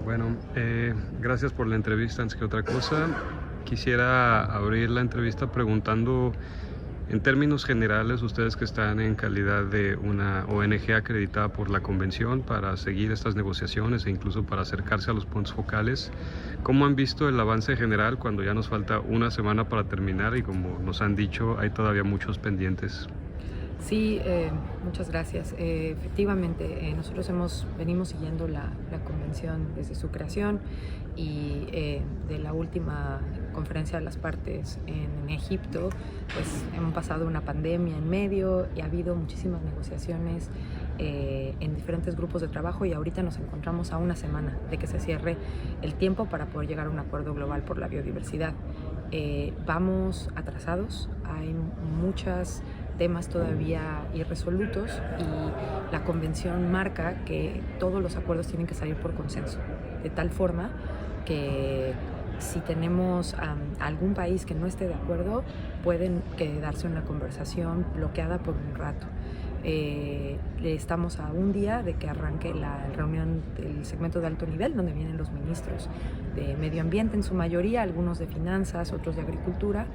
Bueno, gracias por la entrevista. Antes que otra cosa, quisiera abrir la entrevista preguntando, en términos generales, ustedes que están en calidad de una ONG acreditada por la Convención para seguir estas negociaciones e incluso para acercarse a los puntos focales, ¿cómo han visto el avance general cuando ya nos falta una semana para terminar y, como nos han dicho, hay todavía muchos pendientes? Sí, muchas gracias. Efectivamente, nosotros venimos siguiendo la convención desde su creación y de la última conferencia de las partes en Egipto, pues hemos pasado una pandemia en medio y ha habido muchísimas negociaciones en diferentes grupos de trabajo y ahorita nos encontramos a una semana de que se cierre el tiempo para poder llegar a un acuerdo global por la biodiversidad. Vamos atrasados, hay muchos temas todavía irresolutos y la convención marca que todos los acuerdos tienen que salir por consenso, de tal forma que si tenemos algún país que no esté de acuerdo, pueden quedarse en la conversación bloqueada por un rato. Estamos a un día de que arranque la reunión del segmento de alto nivel, donde vienen los ministros de medio ambiente en su mayoría, algunos de finanzas, otros de agricultura,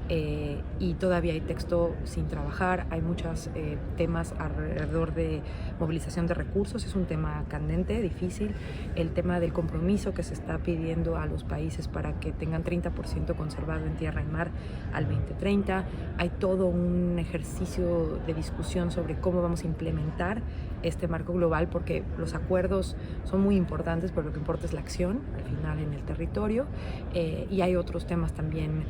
y todavía hay texto sin trabajar, hay muchos temas alrededor de movilización de recursos, es un tema candente, difícil, el tema del compromiso que se está pidiendo a los países para que tengan 30% conservado en tierra y mar al 2030, hay todo un ejercicio de discusión sobre cómo vamos a implementar este marco global, porque los acuerdos son muy importantes, pero lo que importa es la acción al final en el territorio, y hay otros temas también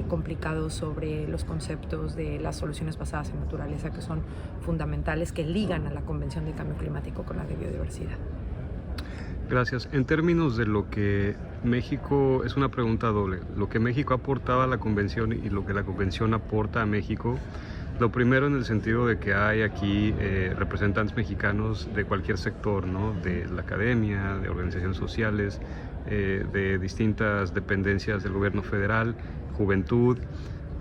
complicados sobre los conceptos de las soluciones basadas en naturaleza que son fundamentales, que ligan a la Convención de Cambio Climático con la de biodiversidad. Gracias. En términos de lo que México, es una pregunta doble, lo que México ha aportado a la Convención y lo que la Convención aporta a México. Lo primero, en el sentido de que hay aquí representantes mexicanos de cualquier sector, ¿no? De la academia, de organizaciones sociales, de distintas dependencias del gobierno federal, juventud.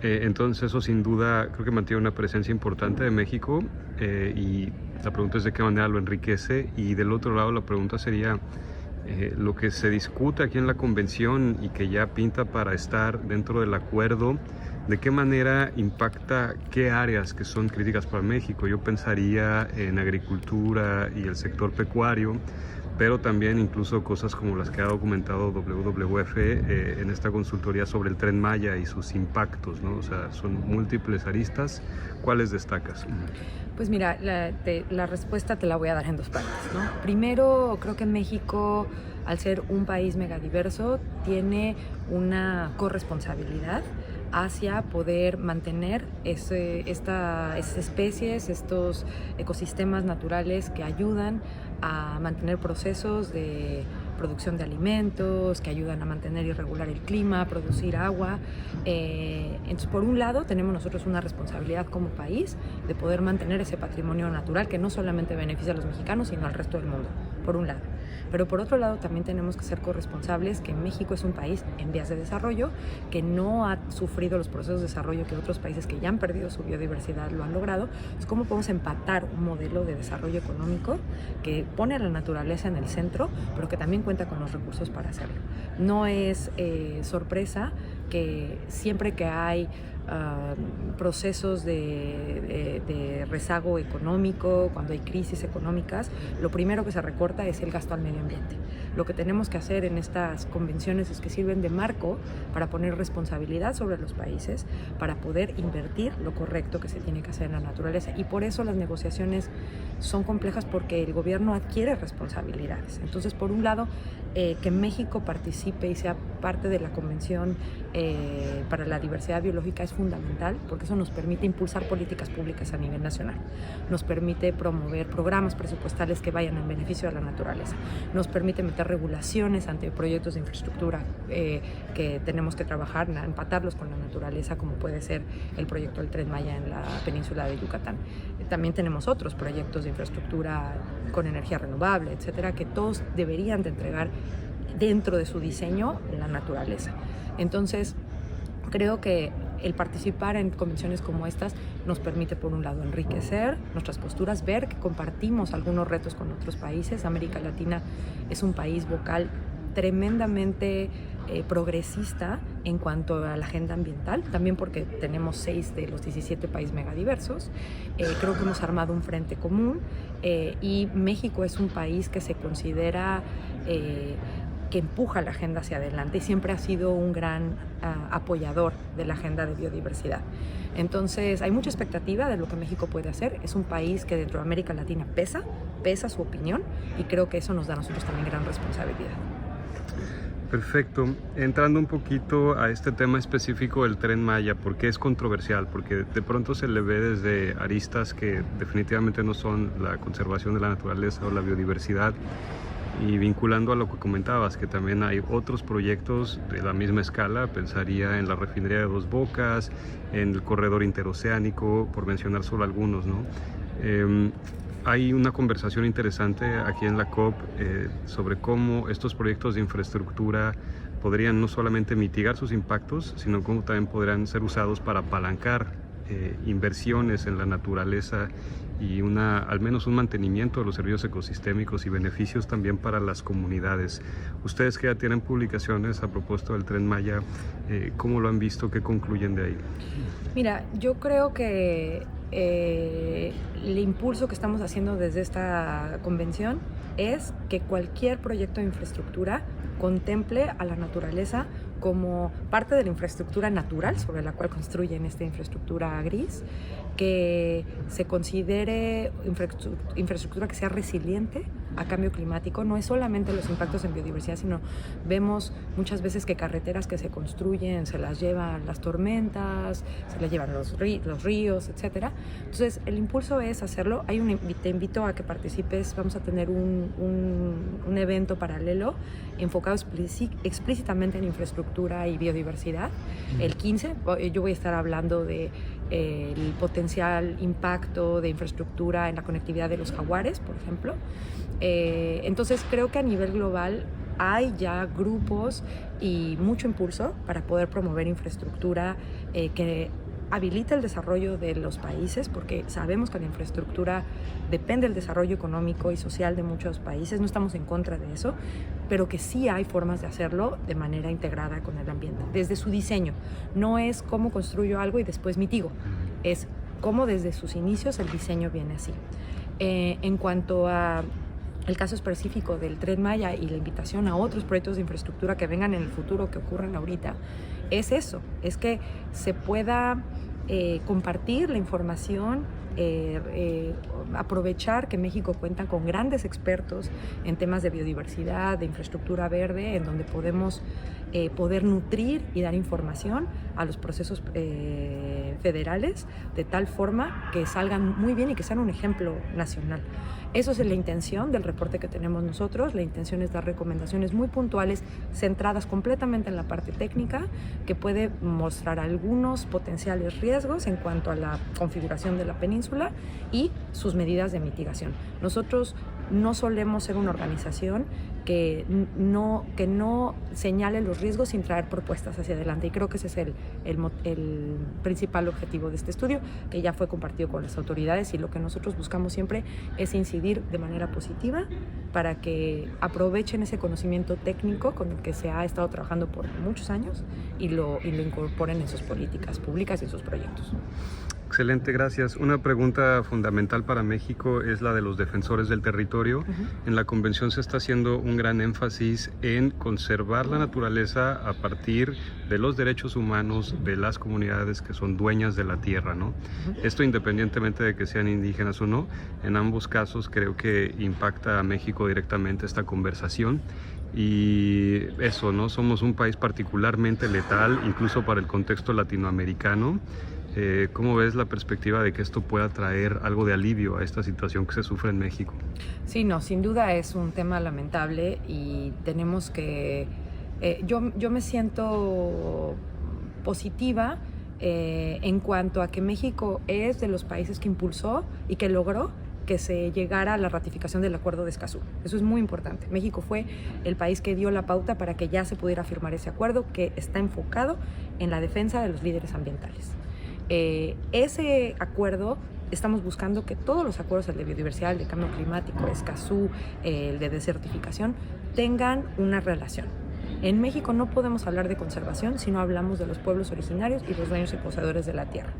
Entonces eso sin duda creo que mantiene una presencia importante de México, y la pregunta es de qué manera lo enriquece. Y del otro lado la pregunta sería, lo que se discute aquí en la convención y que ya pinta para estar dentro del acuerdo, ¿de qué manera impacta qué áreas que son críticas para México? Yo pensaría en agricultura y el sector pecuario, pero también incluso cosas como las que ha documentado WWF en esta consultoría sobre el Tren Maya y sus impactos, ¿no? O sea, son múltiples aristas. ¿Cuáles destacas? Pues mira, la respuesta te la voy a dar en dos partes, ¿no? Primero, creo que México, al ser un país megadiverso, tiene una corresponsabilidad hacia poder mantener estas especies, estos ecosistemas naturales que ayudan a mantener procesos de producción de alimentos, que ayudan a mantener y regular el clima, producir agua. Entonces, por un lado, tenemos nosotros una responsabilidad como país de poder mantener ese patrimonio natural que no solamente beneficia a los mexicanos, sino al resto del mundo, por un lado. Pero por otro lado, también tenemos que ser corresponsables que México es un país en vías de desarrollo, que no ha sufrido los procesos de desarrollo que otros países que ya han perdido su biodiversidad lo han logrado. Entonces, ¿cómo podemos empatar un modelo de desarrollo económico que pone a la naturaleza en el centro, pero que también cuenta con los recursos para hacerlo? No es sorpresa que siempre que hay procesos de rezago económico, cuando hay crisis económicas, lo primero que se recorta es el gasto al medio ambiente. Lo que tenemos que hacer en estas convenciones es que sirven de marco para poner responsabilidad sobre los países, para poder invertir lo correcto que se tiene que hacer en la naturaleza. Y por eso las negociaciones son complejas, porque el gobierno adquiere responsabilidades. Entonces, por un lado, que México participe y sea parte de la Convención para la Diversidad Biológica es fundamental, porque eso nos permite impulsar políticas públicas a nivel nacional, nos permite promover programas presupuestales que vayan en beneficio de la naturaleza, nos permite meter regulaciones ante proyectos de infraestructura que tenemos que trabajar, empatarlos con la naturaleza, como puede ser el proyecto del Tren Maya en la península de Yucatán. También tenemos otros proyectos de infraestructura con energía renovable, etcétera, que todos deberían de entregar dentro de su diseño la naturaleza. Entonces, creo que el participar en convenciones como estas nos permite, por un lado, enriquecer nuestras posturas, ver que compartimos algunos retos con otros países. América Latina es un país vocal tremendamente progresista en cuanto a la agenda ambiental, también porque tenemos 6 de los 17 países megadiversos. Creo que hemos armado un frente común y México es un país que se considera que empuja la agenda hacia adelante y siempre ha sido un gran apoyador de la agenda de biodiversidad. Entonces hay mucha expectativa de lo que México puede hacer. Es un país que dentro de América Latina pesa su opinión, y creo que eso nos da a nosotros también gran responsabilidad. Perfecto. Entrando un poquito a este tema específico del Tren Maya, ¿por qué es controversial? Porque de pronto se le ve desde aristas que definitivamente no son la conservación de la naturaleza o la biodiversidad, y vinculando a lo que comentabas, que también hay otros proyectos de la misma escala. Pensaría en la refinería de Dos Bocas, en el corredor interoceánico, por mencionar solo algunos, ¿no? Hay una conversación interesante aquí en la COP sobre cómo estos proyectos de infraestructura podrían no solamente mitigar sus impactos, sino cómo también podrían ser usados para apalancar inversiones en la naturaleza y al menos un mantenimiento de los servicios ecosistémicos y beneficios también para las comunidades. Ustedes que ya tienen publicaciones a propósito del Tren Maya, ¿cómo lo han visto? ¿Qué concluyen de ahí? Mira, yo creo que el impulso que estamos haciendo desde esta convención es que cualquier proyecto de infraestructura contemple a la naturaleza como parte de la infraestructura natural sobre la cual construyen esta infraestructura gris, que se considere infraestructura que sea resiliente a cambio climático. No es solamente los impactos en biodiversidad, sino vemos muchas veces que carreteras que se construyen se las llevan las tormentas, se las llevan los ríos, etc. Entonces el impulso es hacerlo. Te invito a que participes. Vamos a tener un evento paralelo enfocado explícitamente en infraestructura y biodiversidad. El 15 yo voy a estar hablando de el potencial impacto de infraestructura en la conectividad de los jaguares, por ejemplo. Entonces creo que a nivel global hay ya grupos y mucho impulso para poder promover infraestructura que habilita el desarrollo de los países, porque sabemos que la infraestructura depende del desarrollo económico y social de muchos países. No estamos en contra de eso, pero que sí hay formas de hacerlo de manera integrada con el ambiente, desde su diseño. No es cómo construyo algo y después mitigo, es cómo desde sus inicios el diseño viene así. En cuanto a el caso específico del Tren Maya y la invitación a otros proyectos de infraestructura que vengan en el futuro, que ocurran ahorita, es eso, es que se pueda compartir la información, aprovechar que México cuenta con grandes expertos en temas de biodiversidad, de infraestructura verde, en donde podemos poder nutrir y dar información a los procesos federales de tal forma que salgan muy bien y que sean un ejemplo nacional. Eso es la intención del reporte que tenemos nosotros. La intención es dar recomendaciones muy puntuales, centradas completamente en la parte técnica, que puede mostrar algunos potenciales riesgos en cuanto a la configuración de la península y sus medidas de mitigación. Nosotros no solemos ser una organización que no señale los riesgos sin traer propuestas hacia adelante, y creo que ese es el principal objetivo de este estudio, que ya fue compartido con las autoridades, y lo que nosotros buscamos siempre es incidir de manera positiva para que aprovechen ese conocimiento técnico con el que se ha estado trabajando por muchos años y lo incorporen en sus políticas públicas y en sus proyectos. Excelente, gracias. Una pregunta fundamental para México es la de los defensores del territorio. En la convención se está haciendo un gran énfasis en conservar la naturaleza a partir de los derechos humanos de las comunidades que son dueñas de la tierra, ¿no? Esto independientemente de que sean indígenas o no. En ambos casos creo que impacta a México directamente esta conversación. Y eso, ¿no? Somos un país particularmente letal, incluso para el contexto latinoamericano. ¿Cómo ves la perspectiva de que esto pueda traer algo de alivio a esta situación que se sufre en México? Sí, no, sin duda es un tema lamentable y tenemos que... yo me siento positiva en cuanto a que México es de los países que impulsó y que logró que se llegara a la ratificación del Acuerdo de Escazú. Eso es muy importante. México fue el país que dio la pauta para que ya se pudiera firmar ese acuerdo, que está enfocado en la defensa de los líderes ambientales. Ese acuerdo, estamos buscando que todos los acuerdos, el de biodiversidad, el de cambio climático, Escazú, el de desertificación, tengan una relación. En México no podemos hablar de conservación si no hablamos de los pueblos originarios y los dueños y poseedores de la tierra.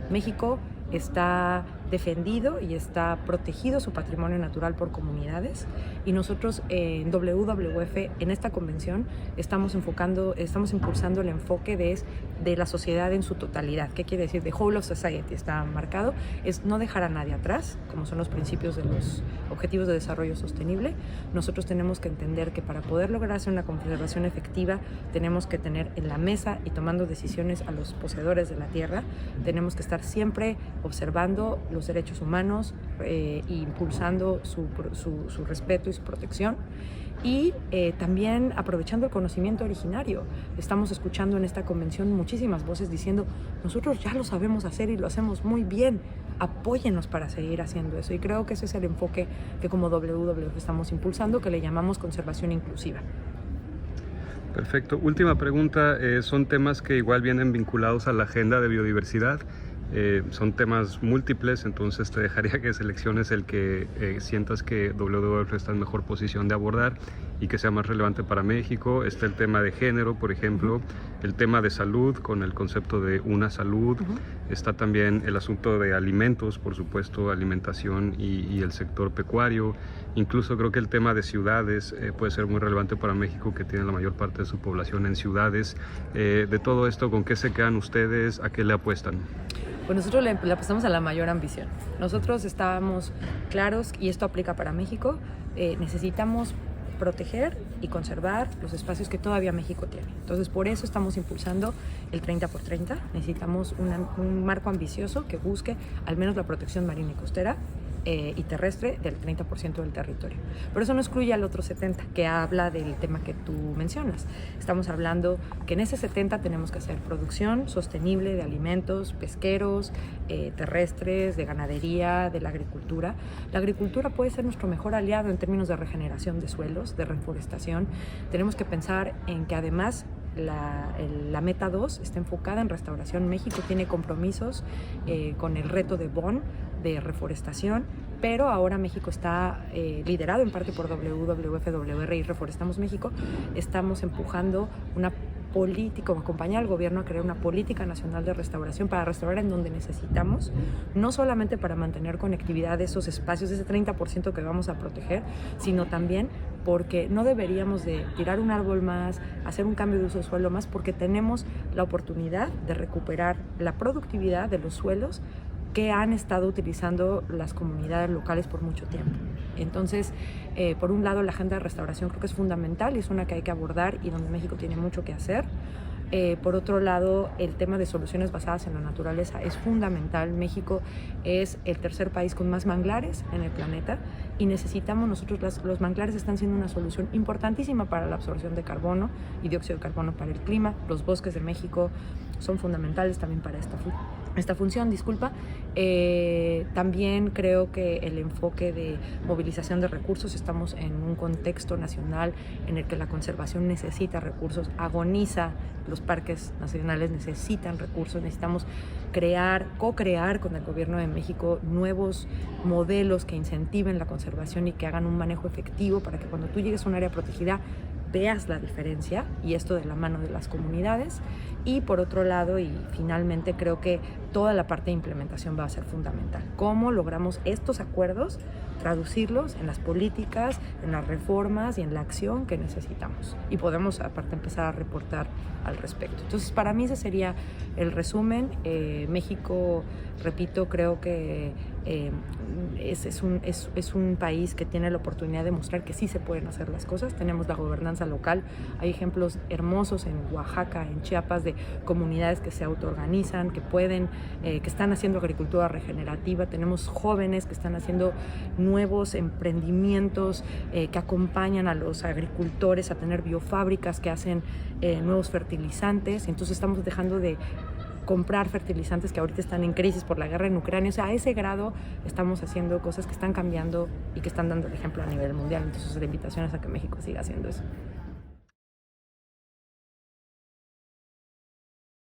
México está defendido y está protegido su patrimonio natural por comunidades, y nosotros en WWF, en esta convención, estamos impulsando el enfoque de la sociedad en su totalidad. ¿Qué quiere decir? The whole of society está marcado, es no dejar a nadie atrás, como son los principios de los Objetivos de Desarrollo Sostenible. Nosotros tenemos que entender que para poder lograr hacer una conservación efectiva, tenemos que tener en la mesa y tomando decisiones a los poseedores de la tierra, tenemos que estar siempre observando los derechos humanos e impulsando su respeto y su protección, y también aprovechando el conocimiento originario. Estamos escuchando en esta convención muchísimas voces diciendo: nosotros ya lo sabemos hacer y lo hacemos muy bien, apóyennos para seguir haciendo eso. Y creo que ese es el enfoque que como WWF estamos impulsando, que le llamamos conservación inclusiva. Perfecto. Última pregunta. Son temas que igual vienen vinculados a la agenda de biodiversidad. Son temas múltiples, entonces te dejaría que selecciones el que sientas que WWF está en mejor posición de abordar y que sea más relevante para México. Está el tema de género, por ejemplo, el tema de salud con el concepto de una salud. Está también el asunto de alimentos, por supuesto, alimentación y el sector pecuario. Incluso creo que el tema de ciudades puede ser muy relevante para México, que tiene la mayor parte de su población en ciudades. De todo esto, ¿con qué se quedan ustedes? ¿A qué le apuestan? Pues nosotros le apostamos a la mayor ambición. Nosotros estábamos claros, y esto aplica para México, necesitamos proteger y conservar los espacios que todavía México tiene. Entonces, por eso estamos impulsando el 30x30. Necesitamos un marco ambicioso que busque al menos la protección marina y costera y terrestre del 30% del territorio. Pero eso no excluye al otro 70%, que habla del tema que tú mencionas. Estamos hablando que en ese 70% tenemos que hacer producción sostenible de alimentos pesqueros, terrestres, de ganadería, de la agricultura. La agricultura puede ser nuestro mejor aliado en términos de regeneración de suelos, de reforestación. Tenemos que pensar en que además la meta 2 está enfocada en restauración. México tiene compromisos con el reto de Bonn de reforestación, pero ahora México está liderado en parte por WWF, WRI y Reforestamos México. Estamos empujando una política, o acompañar al gobierno a crear una política nacional de restauración para restaurar en donde necesitamos, no solamente para mantener conectividad de esos espacios, de ese 30% que vamos a proteger, sino también porque no deberíamos de tirar un árbol más, hacer un cambio de uso de suelo más, porque tenemos la oportunidad de recuperar la productividad de los suelos que han estado utilizando las comunidades locales por mucho tiempo. Entonces, por un lado, la agenda de restauración creo que es fundamental y es una que hay que abordar y donde México tiene mucho que hacer. Por otro lado, el tema de soluciones basadas en la naturaleza es fundamental. México es el tercer país con más manglares en el planeta y necesitamos nosotros, los manglares están siendo una solución importantísima para la absorción de carbono y dióxido de carbono para el clima. Los bosques de México son fundamentales también para esta función, disculpa. También creo que el enfoque de movilización de recursos, estamos en un contexto nacional en el que la conservación necesita recursos, agoniza, los parques nacionales necesitan recursos, necesitamos co-crear con el gobierno de México nuevos modelos que incentiven la conservación y que hagan un manejo efectivo para que cuando tú llegues a un área protegida veas la diferencia, y esto de la mano de las comunidades. Y por otro lado, y finalmente, creo que toda la parte de implementación va a ser fundamental. ¿Cómo logramos estos acuerdos, traducirlos en las políticas, en las reformas y en la acción que necesitamos? Y podemos aparte empezar a reportar al respecto. Entonces, para mí ese sería el resumen. México, repito, creo que es un país que tiene la oportunidad de mostrar que sí se pueden hacer las cosas. Tenemos la gobernanza local, hay ejemplos hermosos en Oaxaca, en Chiapas, de comunidades que se autoorganizan, que pueden, que están haciendo agricultura regenerativa. Tenemos jóvenes que están haciendo nuevos emprendimientos que acompañan a los agricultores a tener biofábricas que hacen nuevos fertilizantes. Entonces estamos dejando de comprar fertilizantes que ahorita están en crisis por la guerra en Ucrania. O sea, a ese grado estamos haciendo cosas que están cambiando y que están dando el ejemplo a nivel mundial. Entonces la invitación es a que México siga haciendo eso.